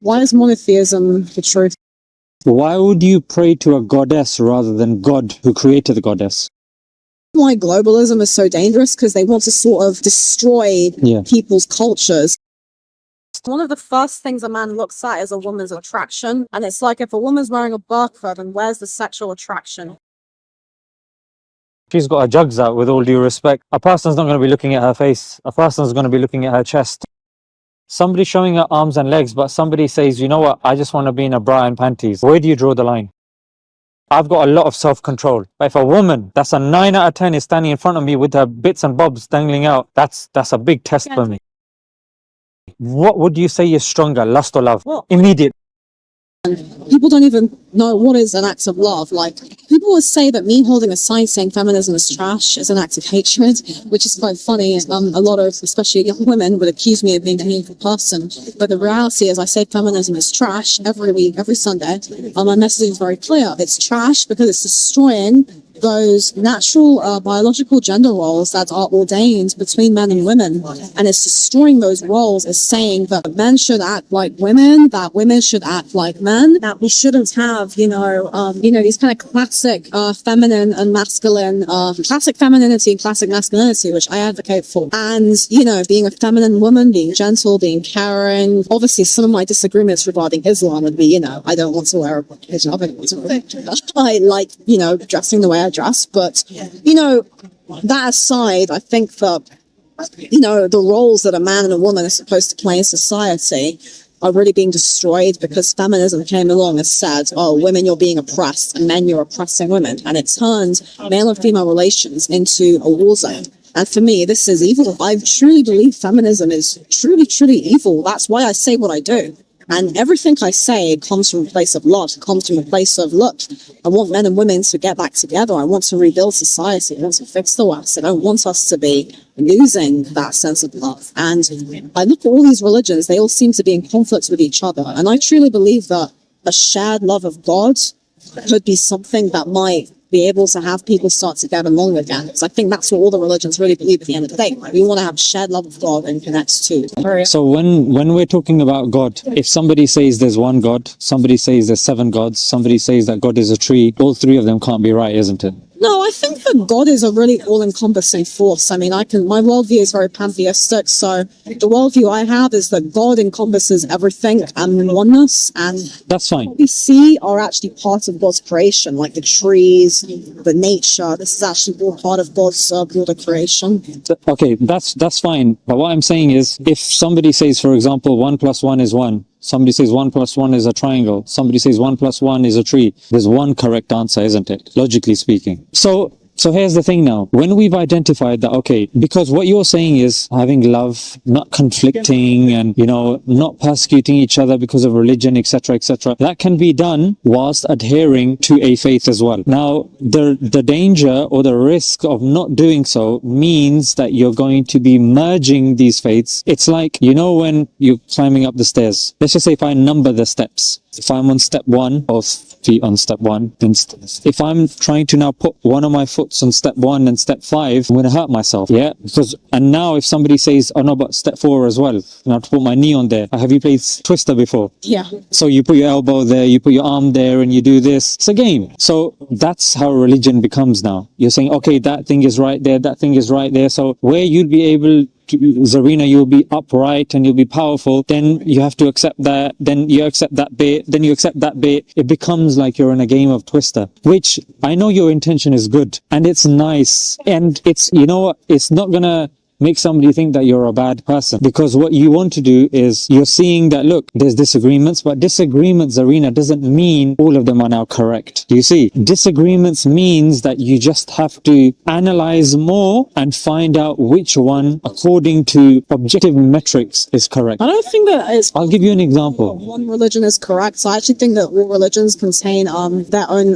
Why is monotheism the truth? Why would you pray to a goddess rather than God who created the goddess? Why globalism is so dangerous? Because they want to sort of destroy people's cultures. One of the first things a man looks at is a woman's attraction. And it's like if a woman's wearing a burqa, then where's the sexual attraction? She's got her jugs out, with all due respect. A person's not going to be looking at her face. A person's going to be looking at her chest. Somebody showing her arms and legs, but somebody says, you know what, I just want to be in a bra and panties. Where do you draw the line? I've got a lot of self-control. But if a woman that's a 9 out of 10 is standing in front of me with her bits and bobs dangling out, that's a big test for me. What would you say is stronger, lust or love? Well, immediate. People don't even know what is an act of love. Like, people would say that me holding a sign saying feminism is trash is an act of hatred, which is quite funny. A lot of, especially young women, would accuse me of being a hateful person. But the reality is I say feminism is trash every week, every Sunday. My message is very clear. It's trash because it's destroying those natural biological gender roles that are ordained between men and women, and it's destroying those roles. Is saying that men should act like women, that women should act like men, that we shouldn't have these kind of classic feminine and masculine, classic femininity and classic masculinity, which I advocate for. And being a feminine woman, being gentle, being caring. Obviously some of my disagreements regarding Islam would be, I don't want to wear a hijab. I like dressing the way I dress, but that aside, I think that the roles that a man and a woman are supposed to play in society are really being destroyed because feminism came along and said, oh, women, you're being oppressed, and men, you're oppressing women, and it turned male and female relations into a war zone. And for me, this is evil. I truly believe feminism is truly, truly evil. That's why I say what I do. And everything I say comes from a place of love, comes from a place of, look, I want men and women to get back together. I want to rebuild society. I want to fix the West. I don't want us to be losing that sense of love. And I look at all these religions, they all seem to be in conflict with each other. And I truly believe that a shared love of God could be something that might be able to have people start to get along again. Because I think that's what all the religions really believe at the end of the day. Right? We want to have shared love of God and connect to. So when we're talking about God, if somebody says there's one God, somebody says there's 7 gods, somebody says that God is a tree, all 3 of them can't be right, isn't it? No, I think that God is a really all-encompassing force. I mean, my worldview is very pantheistic, so the worldview I have is that God encompasses everything and oneness, and that's fine. What we see are actually part of God's creation, like the trees, the nature. This is actually all part of God's broader creation. Okay, that's fine. But what I'm saying is, if somebody says, for example, 1 + 1 is 1, somebody says 1 + 1 is a triangle, somebody says 1 + 1 is a tree, there's one correct answer, isn't it? Logically speaking. So here's the thing now. When we've identified that, okay, because what you're saying is having love, not conflicting and, not persecuting each other because of religion, etc., etc. That can be done whilst adhering to a faith as well. Now, the danger or the risk of not doing so means that you're going to be merging these faiths. It's like, when you're climbing up the stairs. Let's just say if I number the steps. If I'm on step 1, both feet on step 1, then if I'm trying to now put one of my foot on step 1 and step 5, I'm going to hurt myself. Yeah. And now if somebody says, oh no, but step 4 as well, I have to put my knee on there. Have you played Twister before? Yeah. So you put your elbow there, you put your arm there, and you do this. It's a game. So that's how religion becomes now. You're saying, okay, that thing is right there, that thing is right there. So where you'd be able Zarina, you'll be upright and you'll be powerful, then you have to accept that, then you accept that bit, then you accept that bit. It becomes like you're in a game of Twister, which I know your intention is good and it's nice, and it's, it's not gonna make somebody think that you're a bad person, because what you want to do is you're seeing that, look, there's disagreements, but disagreements, Zarina, doesn't mean all of them are now correct. Do you see? Disagreements means that you just have to analyze more and find out which one, according to objective metrics, is correct. I don't think that it's... I'll give you an example. One religion is correct. So I actually think that all religions contain their own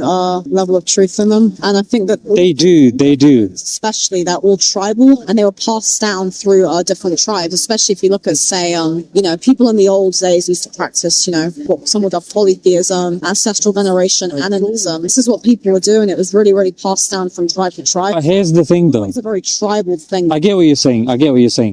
level of truth in them. And I think that... They do. Especially, they're all tribal and they were passed passed down through different tribes, especially if you look at, say, people in the old days used to practice, what some would have polytheism, ancestral veneration, animism. This is what people were doing. It was really, really passed down from tribe to tribe. But here's the thing, though. It's a very tribal thing. I get what you're saying.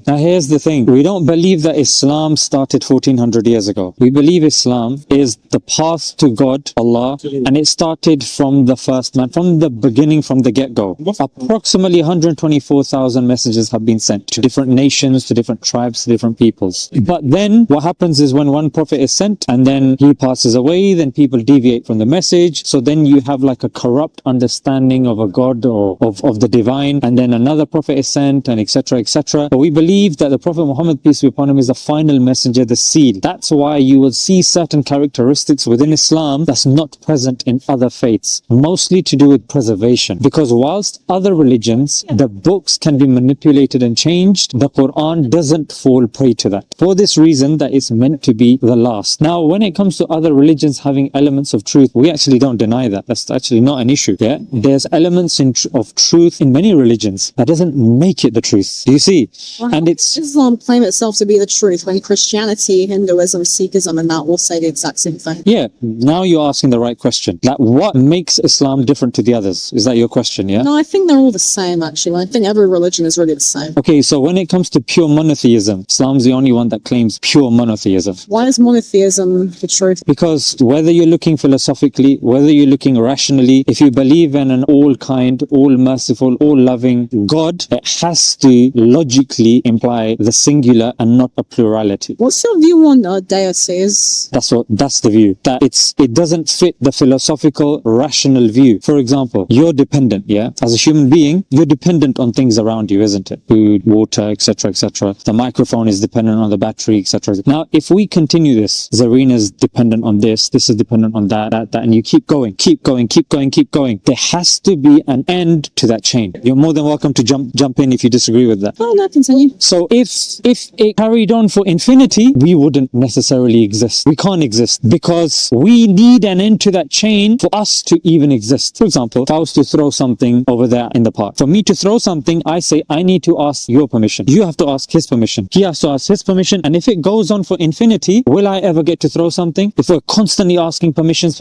Now, here's the thing. We don't believe that Islam started 1400 years ago. We believe Islam is the path to God, Allah, and it started from the first man, from the beginning, from the get-go. Approximately 124,000 messages have been sent to different nations, to different tribes, to different peoples. But then what happens is when one prophet is sent and then he passes away, then people deviate from the message. So then you have like a corrupt understanding of a God or of the divine, and then another prophet is sent, and etc., etc. But we believe that the Prophet Muhammad, peace be upon him, is the final messenger, the seal. That's why you will see certain characteristics within Islam that's not present in other faiths, mostly to do with preservation. Because whilst other religions, the books can be manipulated and changed, the Quran doesn't fall prey to that. For this reason, that it's meant to be the last. Now, when it comes to other religions having elements of truth, we actually don't deny that. That's actually not an issue. Yeah, there's elements of truth in many religions. That doesn't make it the truth. Do you see? Well, and it's Islam claim itself to be the truth when Christianity, Hinduism, Sikhism, and that will say the exact same thing. yeah. Now you're asking the right question. Like, what makes Islam different to the others? Is that your question? Yeah. No, I think they're all the same. Actually, I think every religion is really the same. Okay, so when it comes to pure monotheism, Islam's the only one that claims pure monotheism. Why is monotheism the truth? Because whether you're looking philosophically, whether you're looking rationally, if you believe in an all-kind, all-merciful, all-loving God, it has to logically imply the singular and not a plurality. What's your view on deities? That's the view. That it doesn't fit the philosophical, rational view. For example, you're dependent, yeah? As a human being, you're dependent on things around you, isn't it? Food, water, etc., etc. The microphone is dependent on the battery, etc. Now, if we continue this, Zarena's dependent on this is dependent on that, and you keep going. There has to be an end to that chain. You're more than welcome to jump in if you disagree with that. Oh, no, continue. So if it carried on for infinity, we wouldn't necessarily exist. We can't exist because we need an end to that chain for us to even exist. For example, if I was to throw something over there in the park, for me to throw something, I say I need to ask your permission. You have to ask his permission. He has to ask his permission. And if it goes on for infinity, will I ever get to throw something? If we're constantly asking permissions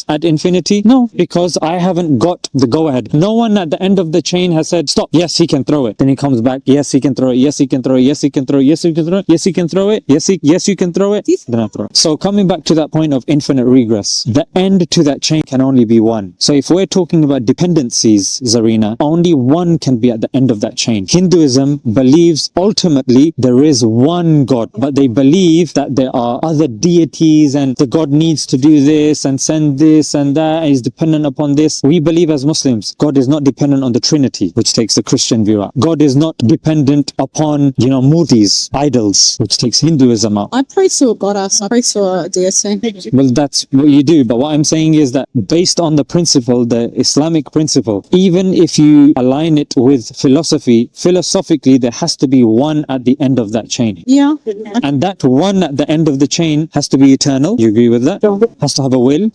at infinity? No, because I haven't got the go-ahead. No one at the end of the chain has said, stop, yes, he can throw it. Then he comes back, yes, he can throw it, yes, he can throw it, yes, he can throw it, yes, he can throw it, yes, he can throw it, yes, you can throw it, then I throw it. So coming back to that point of infinite regress, the end to that chain can only be one. So if we're talking about dependencies, Zarina, only one can be at the end of that chain. Hinduism believes ultimately there is one God, but they believe that there are other deities and the God needs to do this and send this and that and is dependent upon this. We believe as Muslims, God is not dependent on the Trinity, which takes the Christian view out. God is not dependent upon, murtis, idols, which takes Hinduism out. I pray to a goddess. I pray to a deity. Well, that's what you do. But what I'm saying is that based on the principle, the Islamic principle, even if you align it with philosophy, philosophically, there has to be one at the end of that chain. Yeah. And that one at the end of the chain has to be eternal. You agree with that? Has to have a will,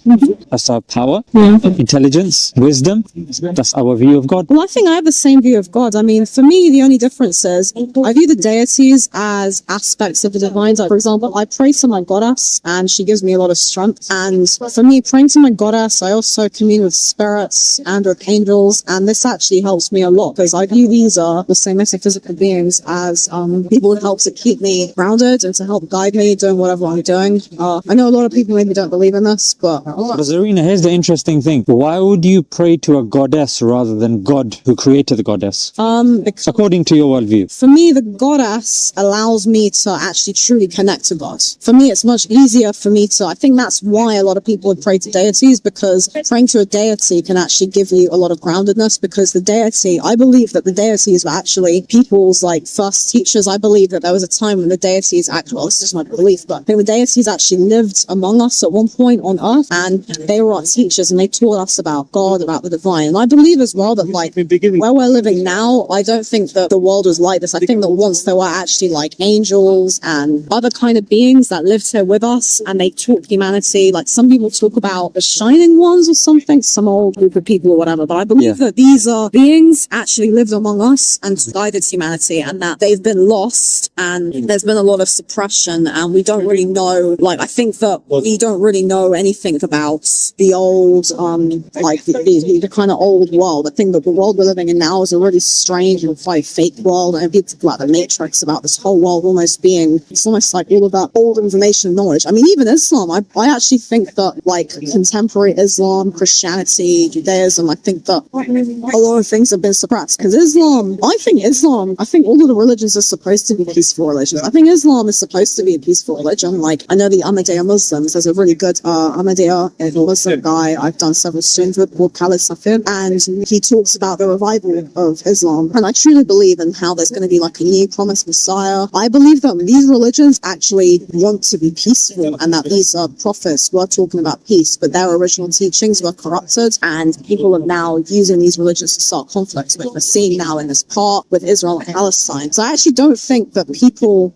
has to have power, intelligence, wisdom. That's our view of God. Well, I think I have the same view of God. I mean, for me, the only difference is I view the deities as aspects of the divine. Like, for example, I pray to my goddess and she gives me a lot of strength. And for me, praying to my goddess, I also commune with spirits and with angels. And this actually helps me a lot because I view these the same metaphysical beings as people who help to keep me grounded and to help guide me doing whatever I'm doing. I know a lot of people maybe don't believe in this, but Zarina, here's the interesting thing. Why would you pray to a goddess rather than God who created the goddess? According to your worldview. For me, the goddess allows me to actually truly connect to God. For me, it's much easier for me to, I think that's why a lot of people would pray to deities, because praying to a deity can actually give you a lot of groundedness, because the deity, I believe that the deities were actually people's first teachers. I believe that there was a time when the deities actually, well, this is my belief, but I think the deities actually lived among us at one point on earth, and they were our teachers and they taught us about God, about the divine. And I believe as well that where we're living now, I don't think that the world was like this. I think that once there were actually angels and other kind of beings that lived here with us, and they taught humanity. Some people talk about the shining ones or something, some old group of people or whatever, but I believe that these beings actually lived among us and guided humanity, and that they've been lost and there's been a lot of suppression, and we don't really know, like, I think that we don't really know anything about the old, like the kind of old world. I think that the world we're living in now is a really strange and quite fake world, and people talk about the Matrix, about this whole world almost being, it's almost like all of that old information knowledge. I mean, even Islam, I actually think that, like, contemporary Islam, Christianity, Judaism, I think that a lot of things have been suppressed, because Islam, I think all of the religions are supposed to be peaceful religions. I think Islam is supposed to be a peaceful religion. Like, I know the Ahmadiyya Muslims, there's a really good Ahmadiyya Muslim guy I've done several streams with called Khalid Safir, and he talks about the revival of Islam, and I truly believe in how there's going to be like a new promised Messiah. I believe that these religions actually want to be peaceful, and that these prophets were talking about peace, but their original teachings were corrupted, and people are now using these religions to start conflicts, which we're seeing now in this part with Israel and Palestine. So I actually don't think people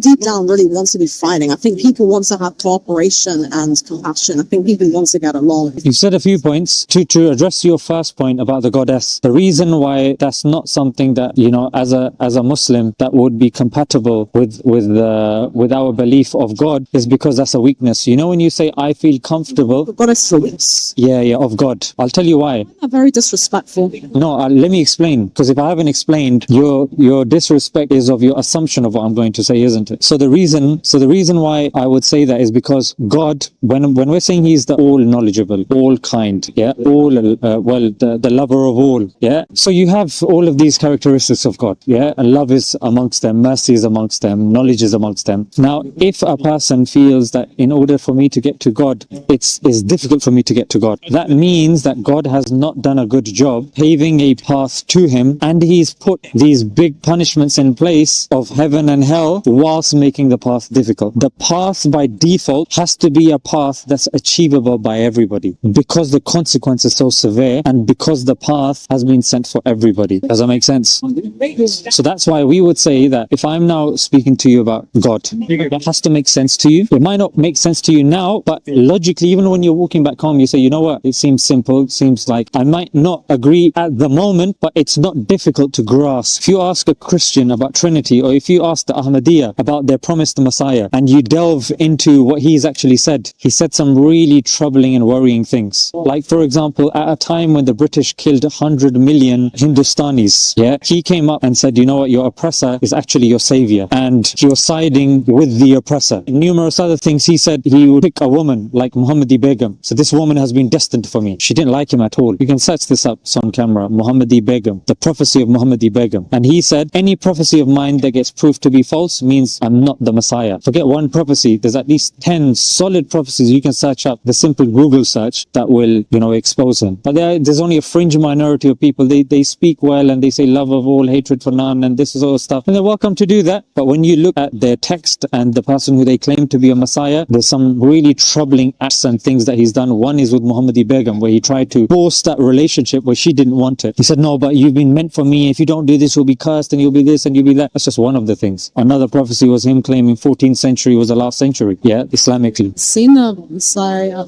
deep down really want to be fighting. I think people want to have cooperation and compassion. I think people want to get along. You said a few points. To address your first point about the goddess, the reason why that's not something that, you know, as a Muslim, that would be compatible with our belief of God, is because that's a weakness. You know, when you say I feel comfortable, The goddess is a weakness. yeah, of God. I'll tell you why. Very disrespectful. No, let me explain, because if I haven't explained, your disrespect is of your assumption of what I'm going to say, isn't it? So the reason why I would say that is because God, when we're saying He's the all knowledgeable, all kind, yeah, all the lover of all, yeah. So you have all of these characteristics of God, yeah, and love is amongst them, mercy is amongst them, knowledge is amongst them. Now, if a person feels that in order for me to get to God, it's difficult for me to get to God, that means that God has not done a good job paving a path to Him, and He's put these big punishments in place of heaven and hell whilst making the path difficult. The path by default has to be a path that's achievable by everybody, because the consequence is so severe, and because the path has been sent for everybody. Does that make sense? So that's why we would say that if I'm now speaking to you about God, that has to make sense to you. It might not make sense to you now, but logically, even when you're walking back home, you say, you know what, it seems simple, it seems like I might not agree at the moment, but it's not difficult to grasp. If you ask a Christian about Trinity, or if you ask the Ahmadiyya about their promised Messiah, and you delve into what he's actually said, he said some really troubling and worrying things. Like, for example, at a time when the British killed 100 million Hindustanis, yeah, he came up and said, you know what, your oppressor is actually your savior, and he was siding with the oppressor. Numerous other things. He said he would pick a woman like Muhammadi Begum. So this woman has been destined for me. She didn't like him at all. You can search this up on camera. Muhammadi Begum, the prophecy of Muhammadi Begum. And he said, any prophecy of mine that gets proved to be false means I'm not the Messiah. Forget one prophecy. There's at least 10 solid prophecies you can search up, the simple Google search, that will, you know, expose him. But there's only a fringe minority of people. They speak well, and they say love of all, hatred for none, and this is all stuff. And they're welcome to do that. But when you look at their text and the person who they claim to be a Messiah, there's some really troubling acts and things that he's done. One is with Muhammadi Begum, where he tried to force that relationship where she didn't want it. He said, no, but you've been meant for me. If you don't do this, you'll be cursed, and you'll be this, and you'll be that. That's just one of the things. Another prophecy was him claiming 14th century was the last century, yeah, Islamically. Seen the Messiah.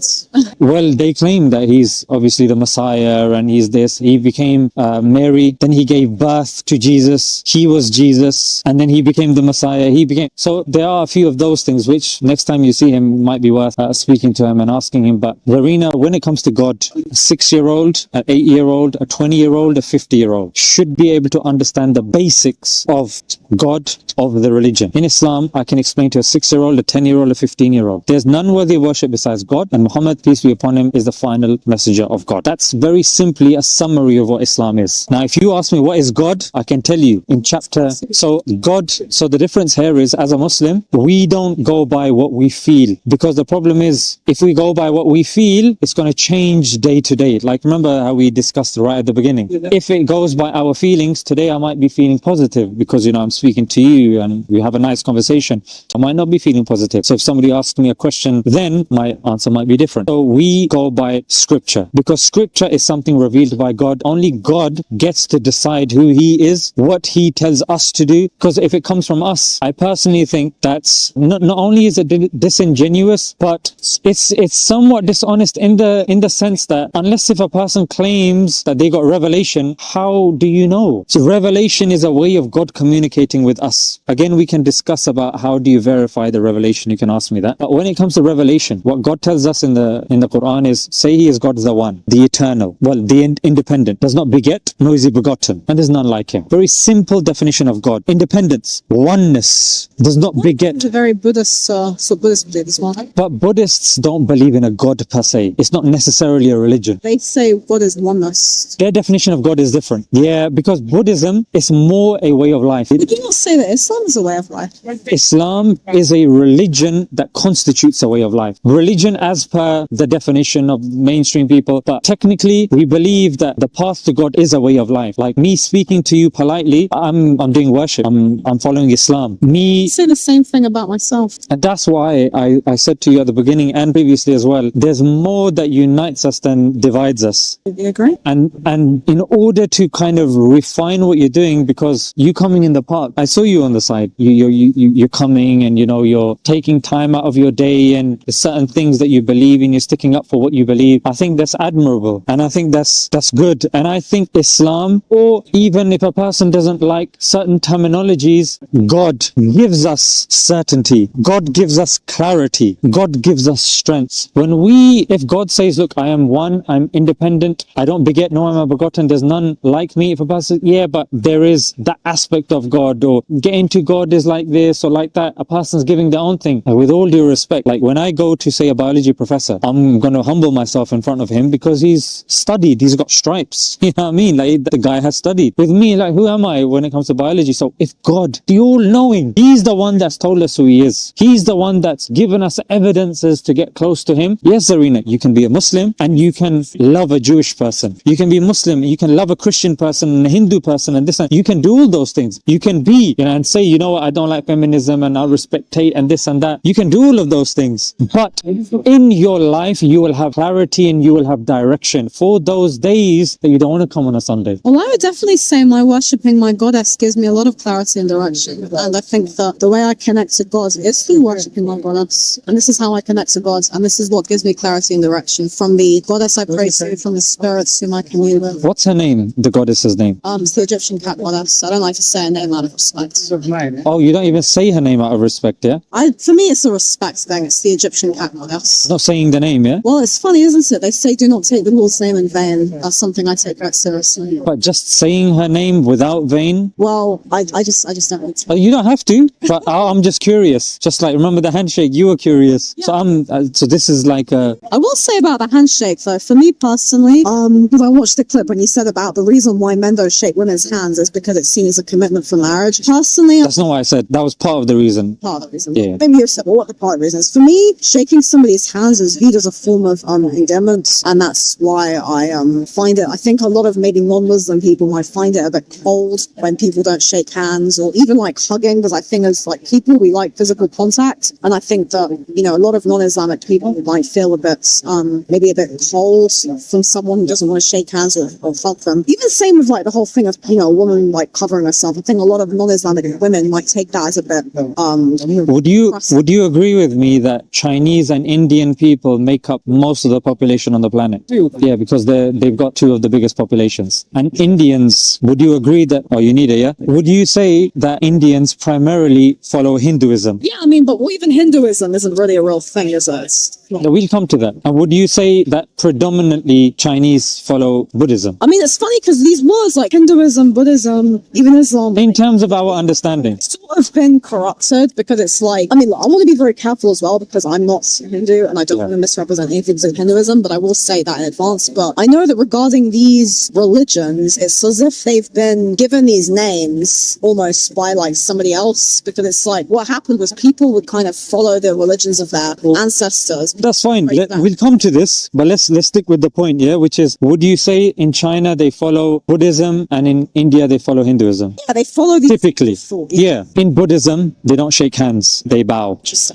Well, they claim that he's obviously the Messiah, and he's this. He became Mary, then he gave birth to Jesus. He was Jesus, and then he became the Messiah. So there are a few of those things which next time you see him might be worth speaking to him and asking him. But Verena, when it comes to God, a 6-year-old, an 8-year-old, a 20-year-old, a 50-year-old should be able to understand the basics of God, of the religion. In Islam, I can explain to a 6-year-old, a 10-year-old, a 15-year-old. There's none worthy of worship besides God, and Muhammad, peace be upon him, is the final messenger of God. That's very simply a summary of what Islam is. Now, if you ask me what is God, I can tell you in chapter. So the difference here is, as a Muslim, we don't go by what we feel, because the problem is, if we go by what we feel, it's going to change day to day. Like, remember how we discussed right at the beginning? If it goes by our feelings, today I might be feeling positive because, you know, I'm speaking to you, you and we have a nice conversation, I might not be feeling positive. So if somebody asks me a question, then my answer might be different. So we go by scripture, because scripture is something revealed by God. Only God gets to decide who he is, what he tells us to do. Because if it comes from us, I personally think that's not only is it disingenuous, but it's somewhat dishonest in the sense that unless if a person claims that they got revelation, how do you know? So revelation is a way of God communicating with us. Again, we can discuss about how do you verify the revelation. You can ask me that. But when it comes to revelation, what God tells us in the Quran is, say he is God the one, the eternal, well, the independent, does not beget, nor is he begotten, and there's none like him. Very simple definition of God. Independence, oneness, does not beget. It's a very Buddhist, so Buddhists believe as well. But Buddhists don't believe in a God per se. It's not necessarily a religion. They say God is oneness. Their definition of God is different. Yeah, because Buddhism is more a way of life. Would you not say that Islam is a way of life? Islam is a religion that constitutes a way of life. Religion as per the definition of mainstream people, but technically we believe that the path to God is a way of life. Like me speaking to you politely, I'm doing worship. I'm following Islam. I say the same thing about myself. And that's why I said to you at the beginning and previously as well, there's more that unites us than divides us. Do you agree? And in order to kind of refine what you're doing, because you coming in the park, I saw you on the side. You're coming and you're taking time out of your day, and there's certain things that you believe in, you're sticking up for what you believe. I think that's admirable, and I think that's good. And I think Islam, or even if a person doesn't like certain terminologies, God gives us certainty. God gives us clarity. God gives us strength. If God says, look, I am one, I'm independent, I don't beget, nor am I begotten, there's none like me. If a person, yeah, but there is that aspect of God, or getting to God is like this or like that, a person's giving their own thing. And with all due respect, like when I go to say a biology professor, I'm going to humble myself in front of him because he's studied, he's got stripes. You know what I mean? Like the guy has studied. With me, like who am I when it comes to biology? So if God, the all-knowing, he's the one that's told us who he is. He's the one that's given us evidences to get close to him. Yes, Zarina, you can be a Muslim and you can love a Jewish person. You can be Muslim, you can love a Christian person and a Hindu person and this and you can do all those things. You can be, and say, you know what, I don't like feminism and I'll respect Tate and this and that. You can do all of those things. But in your life, you will have clarity and you will have direction for those days that you don't want to come on a Sunday. Well, I would definitely say my worshipping my goddess gives me a lot of clarity and direction. And I think that the way I connect to God is through worshipping my goddess. And this is how I connect to God. And this is what gives me clarity and direction from the goddess I pray to, from the spirits whom I commune with. What's her name? The goddess's name? It's the Egyptian cat goddess. I don't like to say her name out of respect. Oh, you don't even say her name out of respect, yeah? For me, it's a respect thing. It's the Egyptian cat goddess. Not saying the name, yeah? Well, it's funny, isn't it? They say do not take the Lord's name in vain. That's something I take quite seriously. But just saying her name without vain? Well, I just don't need to. You don't have to, but I'm just curious. Just like, remember the handshake, you were curious. Yeah. So this is like a... I will say about the handshake though, for me personally, because I watched the clip when you said about the reason why men don't shake women's hands is because it's seen as a commitment for marriage. Personally, that's not what I said. That was part of the reason. Part of the reason. Yeah. Maybe you said, well, what the part of the reason is? For me, shaking somebody's hands is viewed as a form of endearment, and that's why I find it. I think a lot of maybe non-Muslim people might find it a bit cold when people don't shake hands, or even like hugging, because I think as like people, we like physical contact, and I think that a lot of non-Islamic people might feel a bit maybe a bit cold from someone who doesn't want to shake hands or hug them. Even same with like the whole thing of a woman like covering herself. I think a lot of non-Islamic women might take that as a bit would you agree with me that Chinese and Indian people make up most of the population on the planet? Yeah, because they've got two of the biggest populations. And Indians, would you agree that you need it, yeah? Would you say that Indians primarily follow Hinduism? Yeah, but even Hinduism isn't really a real thing, is it? We'll come to that. And would you say that predominantly Chinese follow Buddhism? It's funny because these words like Hinduism, Buddhism, even Islam, in terms of our understanding, sort of been corrupted because it's like, I want to be very careful as well because I'm not Hindu and I don't want to misrepresent anything of Hinduism, but I will say that in advance. But I know that regarding these religions, it's as if they've been given these names almost by like somebody else, because it's like what happened was people would kind of follow the religions of their ancestors. That's fine. We'll come to this, but let's stick with the point, yeah, which is, would you say in China they follow Buddhism and in India they follow Hinduism? Yeah, they follow these typically thought. Yeah. In Buddhism, they don't shake hands, they bow. Just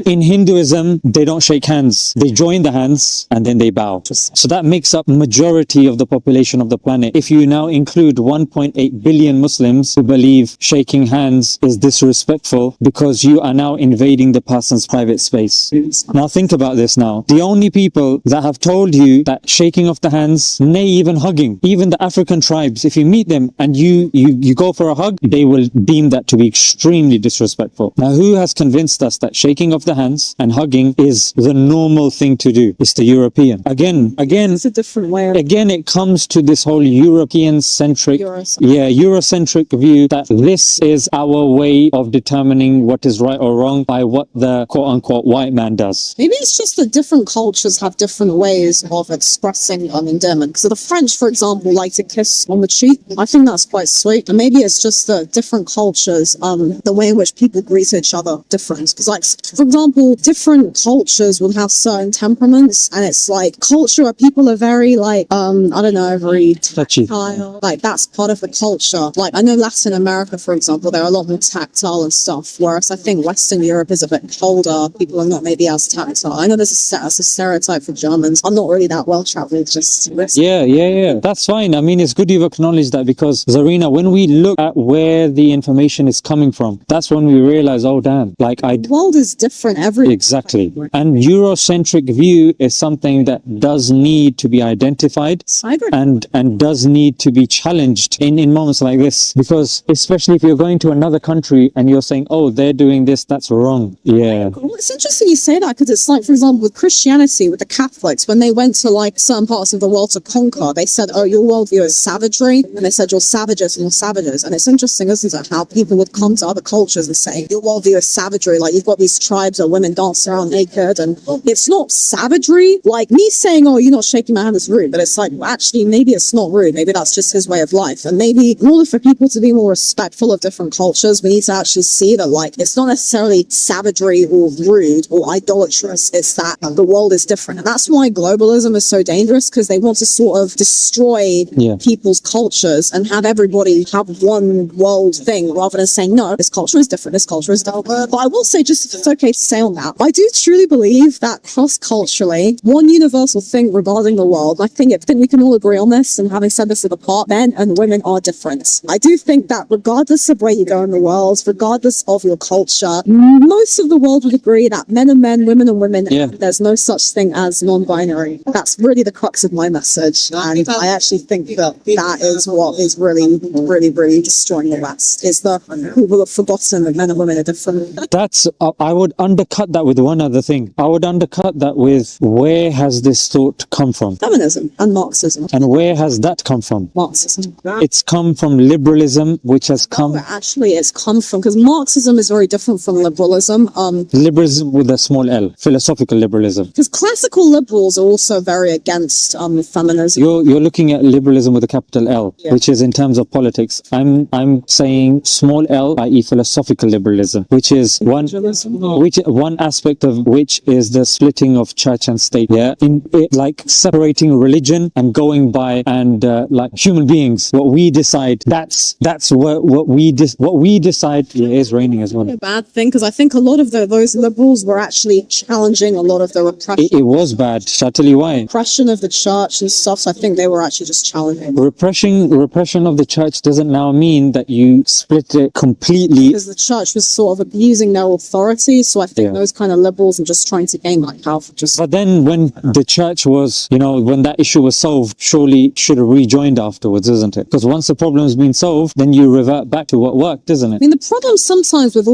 In Hinduism, they don't shake hands. They join the hands and then they bow. So that makes up majority of the population of the planet. If you now include 1.8 billion Muslims who believe shaking hands is disrespectful because you are now invading the person's private space. Now think about this now. The only people that have told you that shaking of the hands, nay, even hugging, even the African tribes, if you meet them and you go for a hug, they will deem that to be extremely disrespectful. Now, who has convinced us that shaking of the hands and hugging is the normal thing to do? It's the European. Again, it's a different way of again, it comes to this whole European-centric, Eurocentric view that this is our way of determining what is right or wrong by what the quote-unquote white man does. Maybe it's just that different cultures have different ways of expressing endearment. So the French, for example, like to kiss on the cheek. I think that's quite sweet. And maybe it's just that different cultures, the way in which people greet each other different. Because, like, for example, different cultures will have certain temperaments, and it's like culture where people are very like, I don't know, very Touchy. tactile. Like that's part of the culture. Like I know Latin America, for example, they're a lot more tactile and stuff. Whereas I think Western Europe is a bit colder. People are not maybe as tactile. I know there's a stereotype for Germans. I'm not really that well traveled. Just Yeah. That's fine. I mean, it's good you've acknowledged that because, Zarina, when we look at where the information is coming from, that's when we realize, oh, damn, like the world is different every. Exactly. And Eurocentric view is something that does need to be identified and does need to be challenged in moments like this. Because especially if you're going to another country and you're saying, oh, they're doing this, that's wrong. Yeah. Well, it's interesting you say that because it's like, for example, with Christianity, with the Catholics, when they went to like certain parts of the world to conquer, they said, oh, your worldview is savagery. And they said, you're savages and you're savages. And it's interesting, isn't it, how people would come to other cultures and say, your worldview is savagery. Like you've got these tribes where women dance around naked and it's not savagery. Like me saying, oh, you're not shaking my hand is rude. But it's like, well, actually, maybe it's not rude. Maybe that's just his way of life. And maybe in order for people to be more respectful of different cultures, we need to actually see that like it's not necessarily savagery or rude or idolatrous. It's that the world is different. And that's why globalism is so dangerous, because they want to sort of destroy people's cultures and have everybody have one world thing rather than saying, no, this culture is different, this culture is different. But I will say, just if it's okay to say on that, I do truly believe that cross-culturally, one universal thing regarding the world, I think we can all agree on this, and having said this at the part, men and women are different. I do think that regardless of where you go in the world, regardless of your culture, most of the world would agree that men are men, women are women, and there's no such thing as non-binary. That's really the crux of my message, and I actually think that is what is really, really, really destroying the West, is the people have forgotten that men and women are different. That's, I would undercut that with one other thing. I would undercut that with, where has this thought come from? Feminism and Marxism. And where has that come from? Marxism. It's come from liberalism, which has come... Actually, it's come from, because Marxism is very different from liberalism. Liberalism with a small L, philosophical liberalism. Because classical liberals are also very against feminism. You're looking at liberalism with a capital L, which is in terms of politics. I'm saying small L, i.e. philosophical liberalism, which is one aspect of which is the splitting of church and state. Yeah, like separating religion and going by and like human beings. What we decide. That's what we decide. Yeah, it is raining as well. A bad thing, because I think a lot of those liberals were actually challenging a lot of the repression. It was bad. Shall I tell you why? Repression of the church and stuff. So I think they were actually just challenging. Repression of the church doesn't now mean that you split it completely. Because the church was sort of abusing their authority. So I think those kind of liberals are just trying to gain like power. But then when the church was, when that issue was solved, surely should have rejoined afterwards, isn't it? Because once the problem's been solved, then you revert back to what worked, isn't it? I mean, the problem sometimes with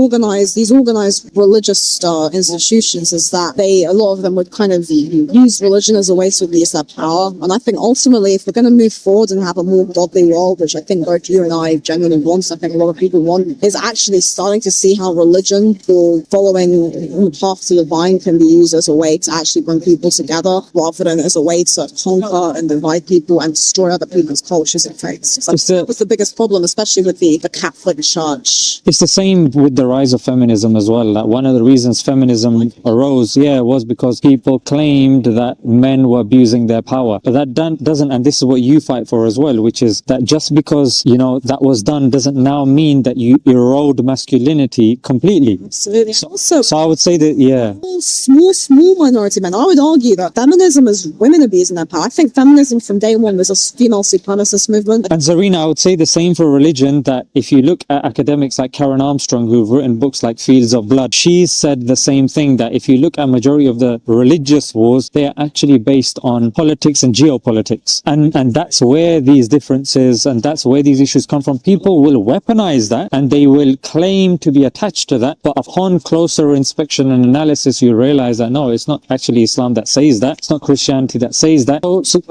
these organized religious institutions is that a lot of them would kind of use religion as a way to abuse their power. And I think ultimately, if we're going to move forward and have a more godly world, which I think both you and I genuinely want, I think a lot of people want, is actually starting to see how religion or following the path to the divine can be used as a way to actually bring people together rather than as a way to conquer and divide people and destroy other people's cultures and faiths. That was the biggest problem, especially with the Catholic Church. It's the same with the rise of feminism as well. That one of the reasons feminism arose, was because people claimed that men were abusing their power. But that doesn't, and this is what you fight for as well, which is that just because, that was done doesn't now mean that you erode masculinity completely. Absolutely. So I would say that, yeah. Small minority men. I would argue that feminism is women abusing their power. I think feminism from day one was a female supremacist movement. And Zarina, I would say the same for religion, that if you look at academics like Karen Armstrong, who've written books like Fields of Blood, she's said the same thing, that if you look at majority of the religious wars, they are actually based on politics and geopolitics. And that's where these differences and that's where these issues come from. People will weaponize that and they will claim to be attached to that, but upon closer inspection and analysis, you realize that no, it's not actually Islam that says that. It's not Christianity that says that.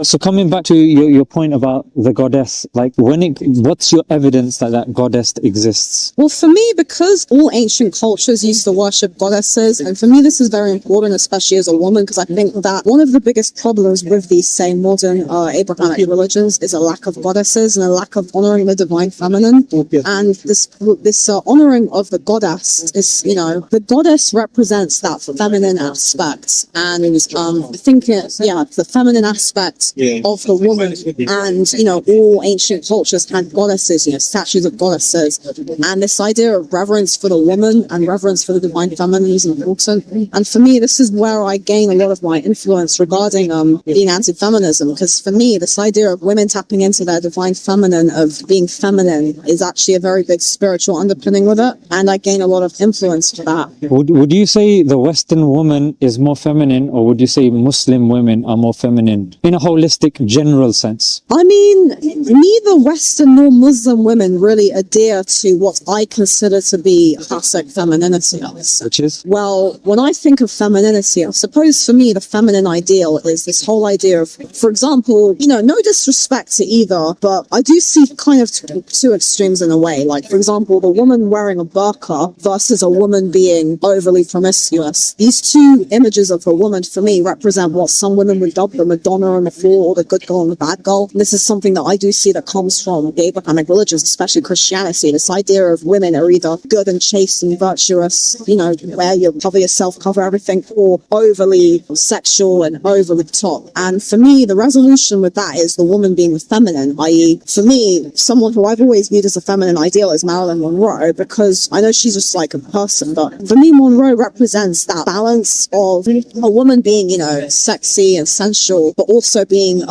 So coming back to your point about the goddess, like what's your evidence that that goddess exists? Well, for me, because all ancient cultures used to worship goddesses, and for me this is very important, especially as a woman, because I think that one of the biggest problems with these same modern Abrahamic religions is a lack of goddesses and a lack of honoring the divine feminine. And this honoring of the goddess is, the goddess represents that feminine aspect, and I think the feminine aspect of the woman. And all ancient cultures had goddesses, statues of goddesses, and this idea of reverence for the woman and reverence for the divine feminine is important. And for me, this is where I gain a lot of my influence regarding being anti-feminism, because for me, this idea of women tapping into their divine feminine, of being feminine, is actually a very big spiritual underpinning with it, and I gain a lot of influence for that. Would you say the Western woman is more feminine, or would you say Muslim women are more feminine in a holistic, general sense? I mean, neither Western nor Muslim women really adhere to what I consider to be classic femininity. Which is? Well, when I think of femininity, I suppose for me the feminine ideal is this whole idea of, for example, no disrespect to either, but I do see kind of two extremes in a way. Like, for example, the woman wearing a burqa versus a woman being overly promiscuous. These two images of a woman, for me, represent what some women would dub the Madonna on the floor, or the good girl and the bad girl. And this is something that I do see that comes from the Abrahamic religions, especially Christianity. This idea of women are either good and chaste and virtuous, where you cover yourself, cover everything, or overly sexual and overly top. And for me, the resolution with that is the woman being the feminine, i.e., for me, someone who I've always viewed as a feminine ideal is Marilyn Monroe, because I know she's just like a person, but for me, Monroe represents that balance of a woman being, sexy and sensual, but also being,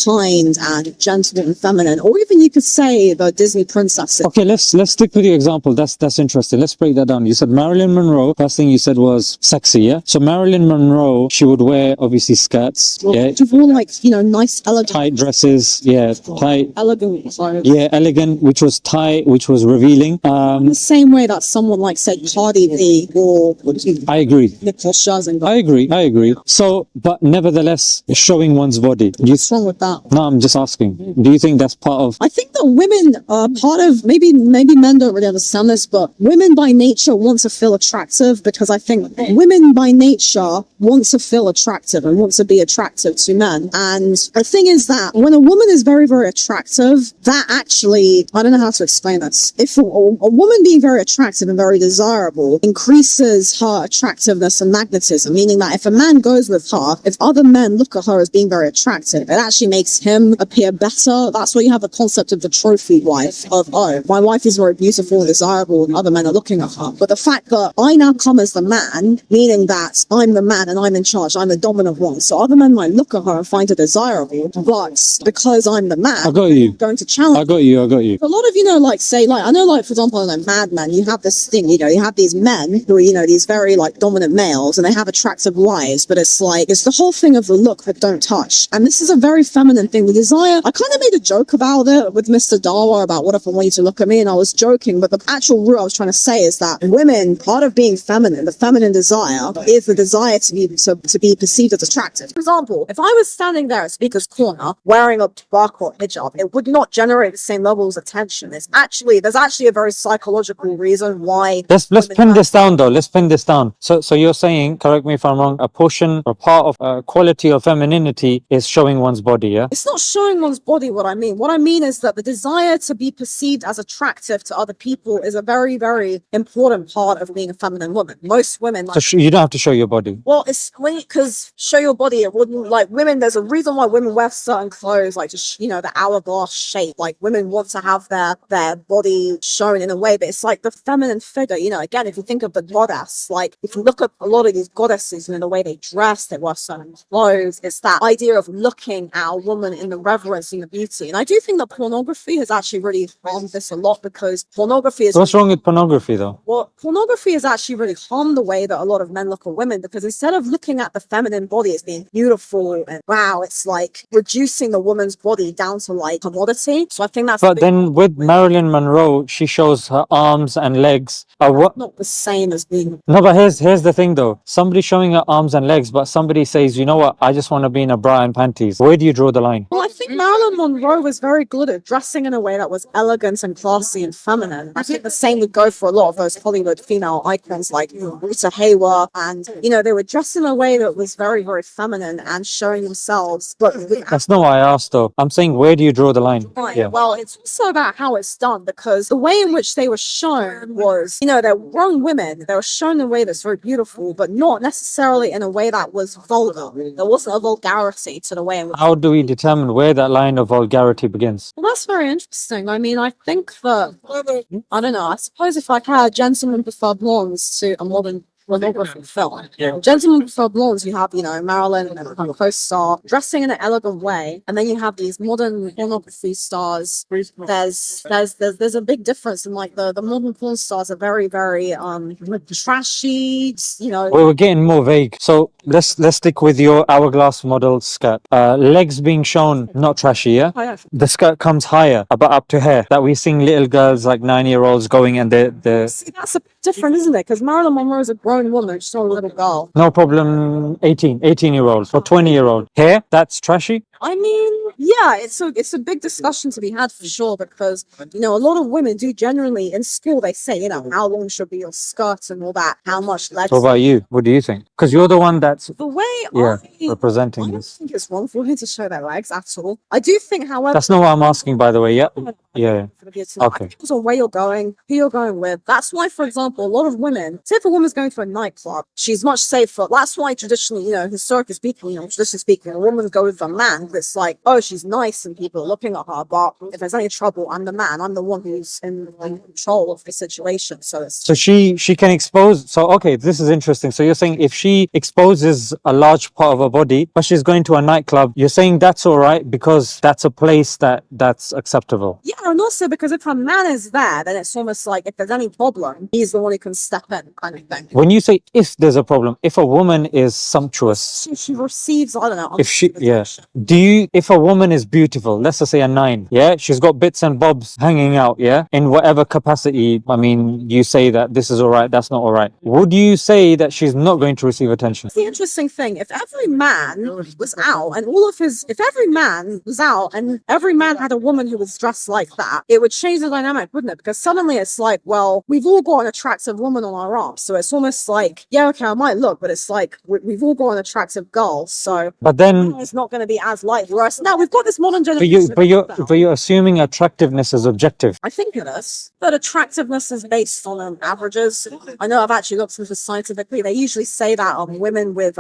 kind and gentle and feminine, or even you could say the Disney princesses. Okay, let's stick with your example. That's interesting. Let's break that down. You said Marilyn Monroe. First thing you said was sexy, yeah? So Marilyn Monroe, she would wear obviously skirts, yeah? She wore nice, elegant, tight dresses, yeah, tight, elegant, sorry. yeah, elegant, which was tight, which was revealing. The same way that someone like, say, Cardi B or I agree. Nicole Scherzinger. I agree. So, but nevertheless, showing one's body. What's wrong with that? No, I'm just asking. Do you think that's part of? I think that women are part of, maybe men don't really understand this, but women by nature want to feel attractive, because I think women by nature want to feel attractive and want to be attractive to men. And the thing is that when a woman is very, very attractive, that actually, I don't know how to explain this. If a woman being very attractive and very desirable increases her attractiveness and magnetism, meaning that if a man goes with her, if other men look at her as being very attractive, it actually makes him appear better. That's why you have the concept of the trophy wife, of, oh, my wife is very beautiful and desirable and other men are looking at her. But the fact that I now come as the man, meaning that I'm the man and I'm in charge, I'm the dominant one, so other men might look at her and find her desirable, but because I'm the man, I got you. I'm going to challenge. I got you. A lot of, I know, for example, in Mad Men, you have this thing, you have these men who are, these very, dominant males, and they have attractive wives, but it's the whole thing of the look that don't touch. And this is a very feminine thing. The desire, I kind of made a joke about it with Mr. Dawa about what if I want you to look at me, and I was joking, but the actual root I was trying to say is that women, part of being feminine, the feminine desire, is the desire to be perceived as attractive. For example, if I was standing there at Speaker's Corner wearing a burqa or hijab, it would not generate the same levels of attention. There's actually a very psychological reason why. Let's pin this down though. Let's pin this down. So you're saying, correct me if I'm wrong, a portion or part of quality of femininity is showing one's body, yeah? It's not showing one's body. What I mean is that the desire to be perceived as attractive to other people is a very, very important part of being a feminine woman. Most women, So you don't have to show your body. well, it's because show your body. It wouldn't women. There's a reason why women wear certain clothes, the hourglass shape. Women want to have their their body shown in a way, but it's like the feminine figure, you know, again, if you think of the goddess, like if you look at a lot of these goddesses and the way they dress, they wear certain clothes, it's that idea of looking at a woman in the reverence and the beauty. And I do think that pornography has actually really harmed this a lot, because pornography is... So what's wrong with pornography though? Well, pornography has actually really harmed the way that a lot of men look at women, because instead of looking at the feminine body as being beautiful and wow, it's like reducing the woman's body down to like commodity. So I think that's... But then with Marilyn Monroe, she shows her arms and legs. not the same as being... No, but here's the thing though. Somebody showing her arms and legs, but somebody says, you know what, I just want to be in a bra and panties. Where do you draw the line? Well, I think Marilyn Monroe was very good at dressing in a way that was elegant and classy and feminine. I think the same would go for a lot of those Hollywood female icons like Rita Hayworth, and you know, they were dressed in a way that was very, very feminine and showing themselves. But That's not what I asked though. I'm saying, where do you draw the line? yeah. Well, it's also about how it's done, because the way in which they were shown was, you know, they're grown women. They were shown in a way that's very beautiful, but not necessarily in a way that was vulgar. There wasn't a vulgarity to the way in which... How do we determine where that line of vulgarity begins? Well, that's very interesting. I mean, I think that, I don't know, I suppose if I had Gentlemen Prefer Blondes to a modern pornography film. Gentlemen Prefer Blondes, you have, you know, Marilyn and her co-star dressing in an elegant way, and then you have these modern pornography stars. There's a big difference in like the modern porn stars are very, very trashy, you know. Well, we're getting more vague. So let's stick with your hourglass model skirt. Legs being shown, not trashy, yeah? Oh, yeah. The skirt comes higher, about up to here. That we're seeing little girls like 9-year-olds going and they're... See, that's different, isn't it? Because Marilyn Monroe is a grown woman, she's not a little girl. No problem, 18-year-olds or 20-year-old. Hair, that's trashy. I mean, yeah, it's a big discussion to be had for sure, because you know, a lot of women do generally in school, they say, you know, how long should be your skirt and all that, how much legs. What about you? What do you think? Because you're the one that's the way representing I don't this. think it's wrong for women to show their legs at all. I do think, however, That's not what I'm asking, by the way. Yeah. Okay. Depends on where you're going, who you're going with. That's why, for example, a lot of women, say if a woman's going to a nightclub, she's much safer. That's why traditionally, you know, historically speaking, a woman goes with a man. It's like, oh, she's nice and people are looking at her, but if there's any trouble, I'm the man. I'm the one who's in control of the situation. So she can expose. So okay, this is interesting. So you're saying if she exposes a large part of her body, but she's going to a nightclub, you're saying that's all right because that's a place that's acceptable. Yeah, and also because if a man is there, then it's almost like if there's any problem, he's the one who can step in, kind of thing. When you say if there's a problem, if a woman is sumptuous, she receives, I don't know. If a woman is beautiful, let's just say a 9, yeah, she's got bits and bobs hanging out, yeah, in whatever capacity, I mean, you say that this is all right, that's not all right. Would you say that she's not going to receive attention? It's the interesting thing, if every man was out and if every man was out and every man had a woman who was dressed like that, it would change the dynamic, wouldn't it? Because suddenly it's like, well, we've all got an attractive woman on our arms, so it's almost like, yeah, okay, I might look, but it's like we've all got an attractive girl, so but then it's not going to be as light for us. Now we've got this modern generation. But you're assuming attractiveness is objective. I think it is, but attractiveness is based on averages. I know I've actually looked into this scientifically. They usually say that women with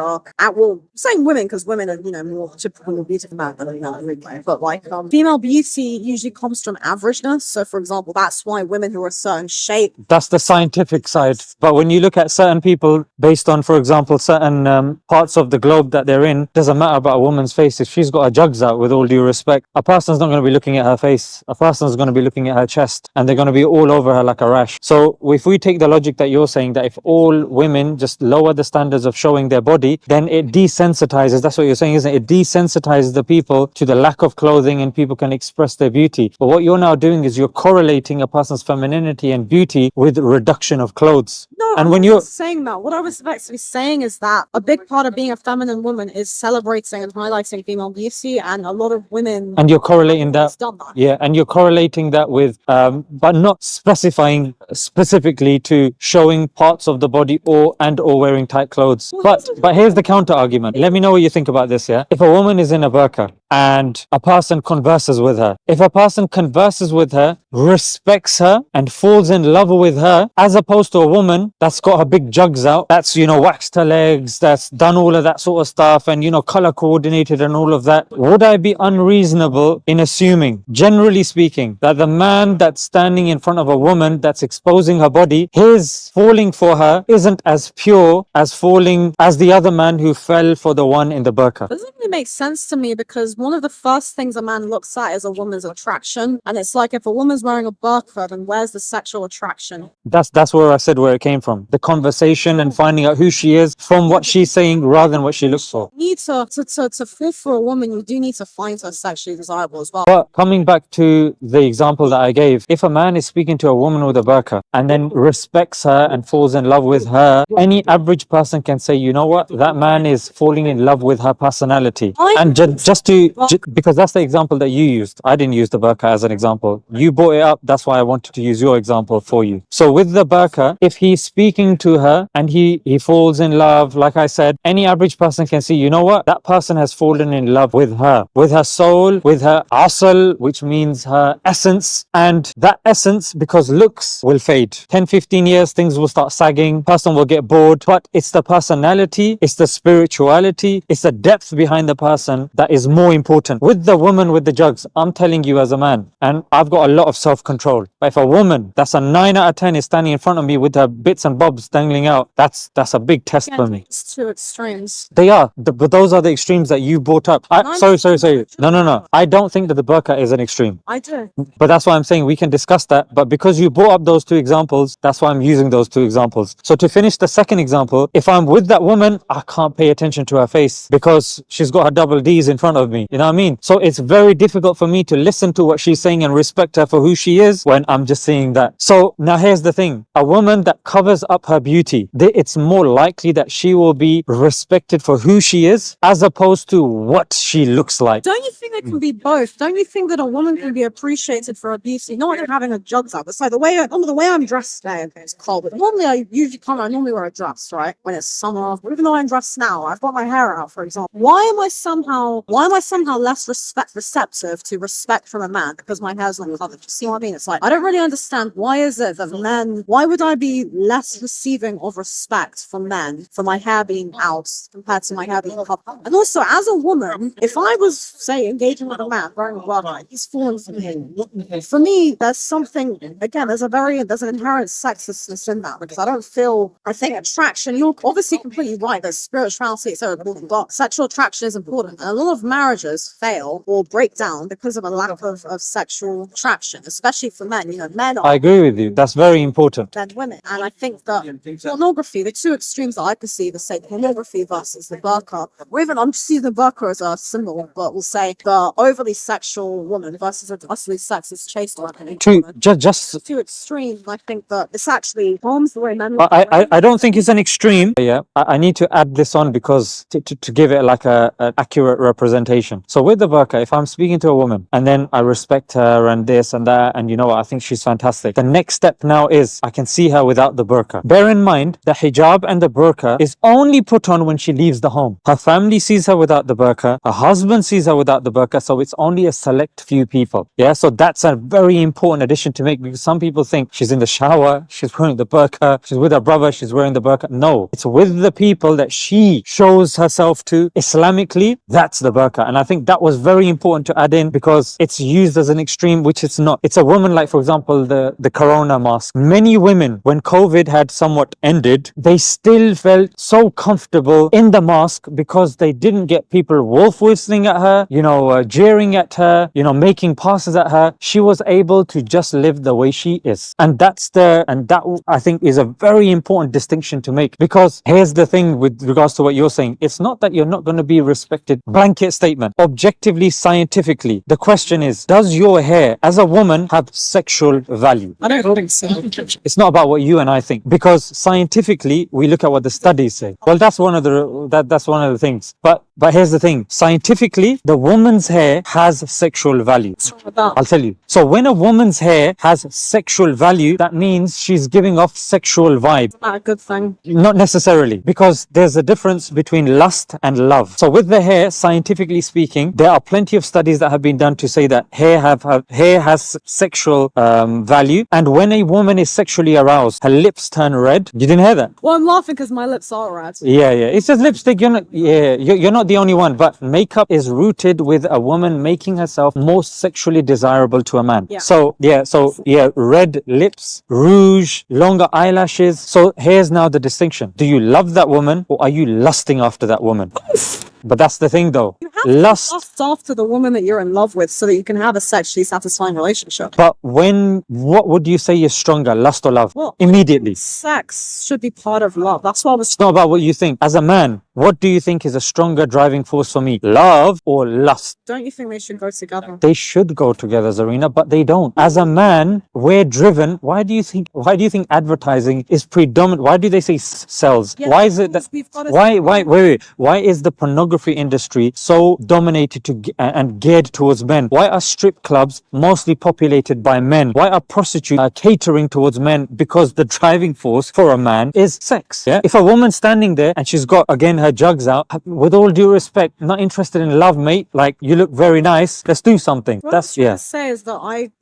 saying women because women are, you know, more typical beautiful men than anyway. But like female beauty usually comes from averageness. So for example, that's why women who are a certain shape. That's the scientific side. But when you look at certain people based on, for example, certain parts of the globe that they're in, doesn't matter about a woman's face. If she's got her jugs out, with all due respect, a person's not going to be looking at her face. A person's going to be looking at her chest, and they're going to be all over her like a rash. So if we take the logic that you're saying, that if all women just lower the standards of showing their body, then it desensitizes. That's what you're saying, isn't it? It desensitizes the people to the lack of clothing, and people can express their beauty. But what you're now doing is you're correlating a person's femininity and beauty with reduction of clothes. No, and when you're saying that, what I was actually saying is that a big part of being a feminine woman is celebrating and highlighting female beauty, and a lot of women. And you're correlating that. Done that. Yeah, and you're correlating that with, but not specifying specifically to showing parts of the body or wearing tight clothes. But here's the counter argument. Let me know what you think about this. Yeah, if a woman is in a burqa, and a person converses with her. If a person converses with her, respects her, and falls in love with her, as opposed to a woman that's got her big jugs out, that's, waxed her legs, that's done all of that sort of stuff, and, color coordinated and all of that, would I be unreasonable in assuming, generally speaking, that the man that's standing in front of a woman that's exposing her body, his falling for her isn't as pure as falling as the other man who fell for the one in the burqa? Doesn't really make sense to me, because one of the first things a man looks at is a woman's attraction, and it's like, if a woman's wearing a burqa, then where's the sexual attraction? That's where I said where it came from. The conversation and finding out who she is from what she's saying rather than what she looks for. You need to fall for a woman, you do need to find her sexually desirable as well. But coming back to the example that I gave, if a man is speaking to a woman with a burqa and then respects her and falls in love with her, any average person can say, you know what, that man is falling in love with her personality. And because that's the example that you used. I didn't use the burqa as an example. You brought it up, that's why I wanted to use your example for you. So with the burqa, if he's speaking to her and he falls in love, like I said, any average person can see, you know what, that person has fallen in love with her soul, with her asal, which means her essence. And that essence, because looks will fade. 10, 15 years, things will start sagging, person will get bored, but it's the personality, it's the spirituality, it's the depth behind the person that is more important. With the woman with the jugs, I'm telling you as a man, and I've got a lot of self-control, but if a woman that's a 9 out of 10 is standing in front of me with her bits and bobs dangling out, that's a big test for me. It's two extremes. They are, but those are the extremes that you brought up. Sorry. No. I don't think that the burqa is an extreme. I do. But that's why I'm saying we can discuss that. But because you brought up those two examples, that's why I'm using those two examples. So to finish the second example, if I'm with that woman, I can't pay attention to her face because she's got her double D's in front of me. You know what I mean? So it's very difficult for me to listen to what she's saying and respect her for who she is when I'm just seeing that. So now here's the thing. A woman that covers up her beauty, it's more likely that she will be respected for who she is as opposed to what she looks like. Don't you think it can be both? Don't you think that a woman can be appreciated for her beauty, not having her jugs up? It's like the way I'm dressed today. Okay, it's cold, but normally I normally wear a dress, right? When it's summer, even though I'm dressed now, I've got my hair out, for example. Why am I somehow less receptive to respect from a man because my hair's not covered? You see what I mean? It's like, I don't really understand, why is it that why would I be less receiving of respect from men for my hair being out compared to my hair being covered? And also, as a woman, if I was, say, engaging with a man wearing a bra, he's falling for me. For me, there's something, again, there's an inherent sexistness in that, because I think attraction, you're obviously completely right, there's spirituality, it's so important, but sexual attraction is important. And a lot of marriages fail or break down because of a lack of sexual attraction, especially for men. Men are... I agree with you. That's very important. Than women. And I think that pornography, the two extremes that I perceive are, say, pornography versus the burqa, or even, I'm just using the burqa as a symbol, but we'll say the overly sexual woman versus an utterly sexist chaste woman. Just two extremes. I think that it's actually harms the way men. I don't think it's an extreme. Yeah, I need to add this on because to give it like an accurate representation. So with the burqa, if I'm speaking to a woman and then I respect her and this and that, and you know what, I think she's fantastic. The next step now is I can see her without the burqa. Bear in mind, the hijab and the burqa is only put on when she leaves the home. Her family sees her without the burqa. Her husband sees her without the burqa. So it's only a select few people. Yeah, so that's a very important addition to make, because some people think she's in the shower, she's wearing the burqa, she's with her brother, she's wearing the burqa. No, it's with the people that she shows herself to Islamically. That's the burqa. And I think that was very important to add in because it's used as an extreme, which it's not. It's a woman, like for example, the corona mask. Many women, when COVID had somewhat ended, they still felt so comfortable in the mask because they didn't get people wolf whistling at her, jeering at her, making passes at her. She was able to just live the way she is. And that I think is a very important distinction to make, because here's the thing with regards to what you're saying. It's not that you're not going to be respected. Blanket statement. Objectively, scientifically, the question is, does your hair as a woman have sexual value? I don't think so. It's not about what you and I think, because scientifically we look at what the studies say. Well, that's one of the things. But here's the thing. Scientifically, the woman's hair has sexual value. I'll tell you. So when a woman's hair has sexual value, that means she's giving off sexual vibe. Not a good thing. Not necessarily, because there's a difference between lust and love. So with the hair, scientifically speaking, speaking, there are plenty of studies that have been done to say that hair has sexual value, and when a woman is sexually aroused, her lips turn red. You didn't hear that? Well, I'm laughing because my lips are red. Yeah, it's just lipstick. You're not the only one, but makeup is rooted with a woman making herself more sexually desirable to a man. Yeah. So red lips, rouge, longer eyelashes. So here's now the distinction. Do you love that woman or are you lusting after that woman? But that's the thing though. You have to lust after the woman that you're in love with so that you can have a sexually satisfying relationship. But what would you say is stronger, lust or love? Well, immediately. Sex should be part of love. That's why It's not about what you think. As a man, what do you think is a stronger driving force for me? Love or lust? Don't you think they should go together? They should go together, Zarina, but they don't. As a man, we're driven. Why do you think advertising is predominant? Why do they say sells? Yeah, Why is it that why is the pornography industry so dominated and geared towards men? Why are strip clubs mostly populated by men? Why are prostitutes catering towards men? Because the driving force for a man is sex. Yeah. If a woman's standing there and she's got again her jugs out, with all due respect, not interested in love, mate. Like, you look very nice. Let's do something. What That's I'm trying to say is that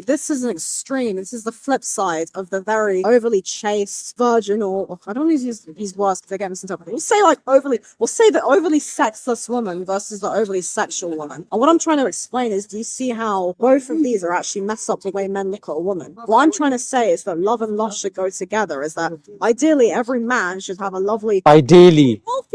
this is an extreme. This is the flip side of the very overly chaste, virginal. I don't want to use these words because they get misinterpreted. We'll say the overly sexless woman versus the overly sexual woman. And what I'm trying to explain is, do you see how both of these are actually mess up the way men look at a woman? What I'm trying to say is that love and lust should go together. Is that ideally every man should have a lovely.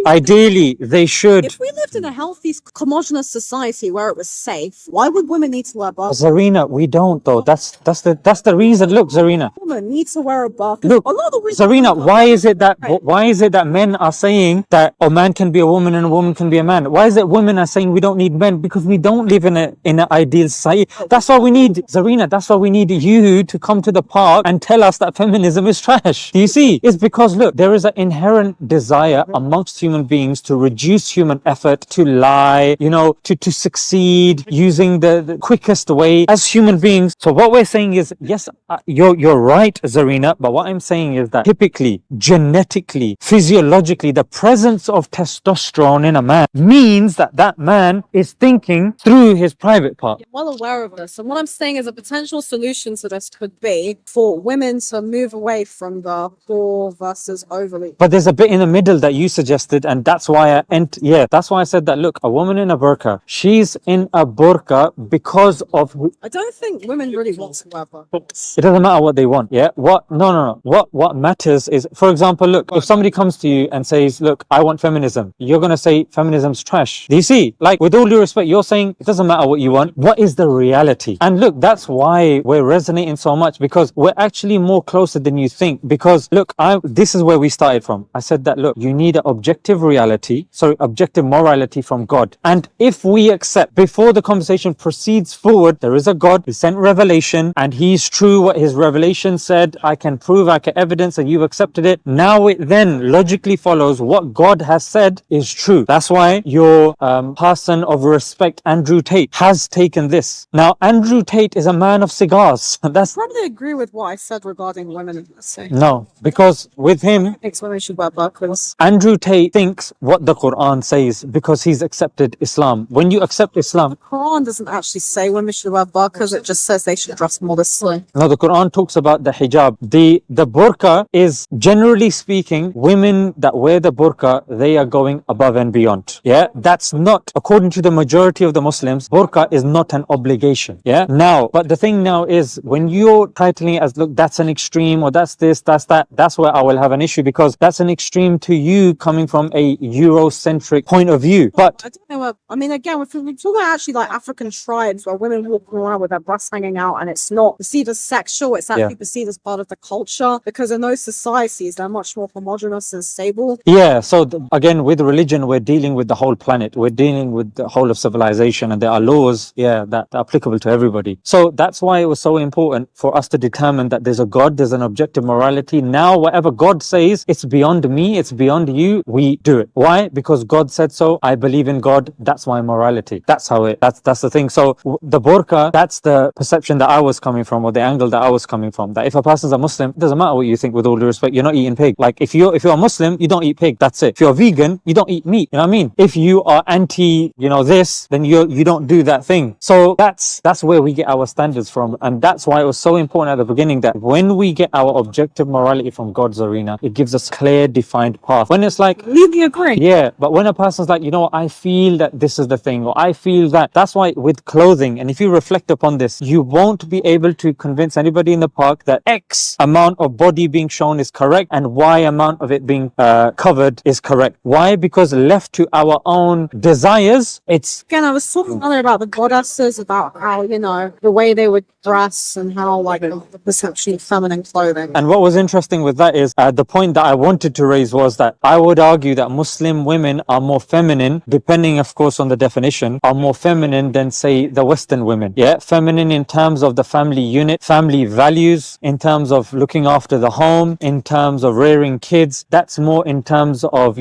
Ideally, they should. If we lived in a healthy, homogenous society where it was safe, why would women need to wear burqas? Zarina, we don't though. That's the reason. Look, Zarina. Women need to wear a burqa. Look, Zarina, why is it that men are saying that a man can be a woman and a woman can be a man? Why is it women are saying we don't need men? Because we don't live in an ideal society. That's why we need, Zarina, that's why we need you to come to the park and tell us that feminism is trash. Do you see? It's because, look, there is an inherent desire amongst human beings to reduce human effort, to lie, to succeed using the quickest way as human beings. So what we're saying is, yes, you're right, Zarina, but what I'm saying is that typically, genetically, physiologically, the presence of testosterone in a man means that man is thinking through his private part. I'm well aware of this. And what I'm saying is a potential solution to this could be for women to move away from the poor versus overly. But there's a bit in the middle that you suggested, and that's why I said that, look, a woman in a burqa, she's in a burqa because of... I don't think women really want to wear burqas. It doesn't matter what they want, yeah? No. What matters is, for example, look, if somebody comes to you and says, look, I want feminism, you're going to say feminism's trash. Do you see? Like, with all due respect, you're saying it doesn't matter what you want. What is the reality? And look, that's why we're resonating so much, because we're actually more closer than you think. Because look, this is where we started from. I said that, look, you need an objective morality from God. And if we accept, before the conversation proceeds forward, there is a God who sent revelation and he's true what his revelation said. I can prove, I can evidence, and you've accepted it. Now it then logically follows what God has said is true. That's why your person of respect, Andrew Tate, has taken this. Now, Andrew Tate is a man of cigars. That's probably agree with what I said regarding women. No, because with him, thinks women should wear burqas. Andrew Tate thinks what the Quran says because he's accepted Islam. When you accept Islam, the Quran doesn't actually say women should wear burqas. It just says they should dress modestly. No, the Quran talks about the hijab. The burqa is, generally speaking, women that wear the burqa, they are going above and beyond. Yeah, that's not, according to the majority of the Muslims, burqa is not an obligation. Yeah, now, but the thing now is, when you're titling it as, look, that's an extreme, or that's this, that's that, that's where I will have an issue, because that's an extreme to you coming from a Eurocentric point of view. But I don't know. I mean, again, we're talking about actually like African tribes where women walk around with their breasts hanging out, and it's not perceived as sexual. It's actually perceived as part of the culture, because in those societies they're much more homogenous and stable. Yeah. So again, with religion, we're dealing with the whole planet. We're dealing with the whole of civilization, and there are laws, that are applicable to everybody. So that's why it was so important for us to determine that there's a God, there's an objective morality. Now, whatever God says, it's beyond me, it's beyond you, we do it. Why? Because God said so. I believe in God. That's my morality. That's the thing. So the burqa, that's the perception that I was coming from, or the angle that I was coming from. That if a person's a Muslim, it doesn't matter what you think, with all due respect, you're not eating pig. Like, if you're a Muslim, you don't eat pig. That's it. If you're a vegan, you don't eat meat. You know what I mean? If you are anti, this, then you don't do that thing. So that's where we get our standards from. And that's why it was so important at the beginning that when we get our objective morality from God's arena, it gives us clear, defined path. When it's like, Completely agree. yeah, but when a person's like, I feel that this is the thing, or I feel that, that's why with clothing, and if you reflect upon this, you won't be able to convince anybody in the park that X amount of body being shown is correct and Y amount of it being covered is correct. Why? Because left to our own desires, it's... Again, I was talking earlier about the goddesses, about how, the way they would dress and how, like, the perception of feminine clothing. And what was interesting with that is the point that I wanted to raise was that I would argue that Muslim women are more feminine, depending, of course, on the definition, are more feminine than, say, the Western women. Yeah, feminine in terms of the family unit, family values, in terms of looking after the home, in terms of rearing kids. That's more in terms of,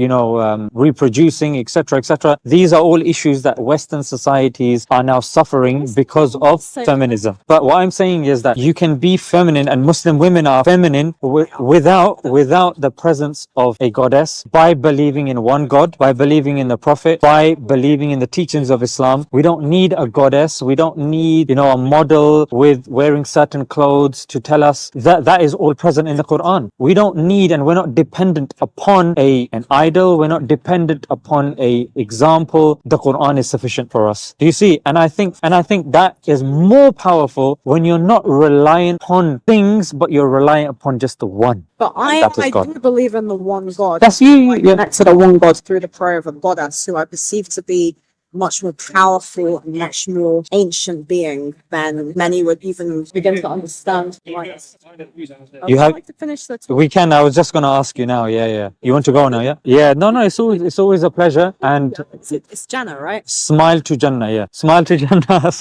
reproducing, etc., etc. These are all issues that Western societies are now suffering because of feminism. But what I'm saying is that you can be feminine, and Muslim women are feminine without the presence of a goddess, by believing in one God, by believing in the Prophet, by believing in the teachings of Islam. We don't need a goddess. We don't need, a model with wearing certain clothes to tell us that is all present in the Quran. We don't need, and we're not dependent upon an idol. We're not dependent upon a example. The Quran is sufficient for us. Do you see? And I think that is more powerful when you're not reliant on things, but you're reliant upon just the one. But I do believe in the one God. That's you. I connect to the one God through the prayer of a goddess who I perceive to be much more powerful and much more ancient being than many would even begin to understand. You I'd like to finish the talk. We can. I was just going to ask you now. Yeah. You want to go now? Yeah. Yeah. No. It's always a pleasure. And It's Jannah, right? smile to Jannah. Yeah. Smile to Jannah.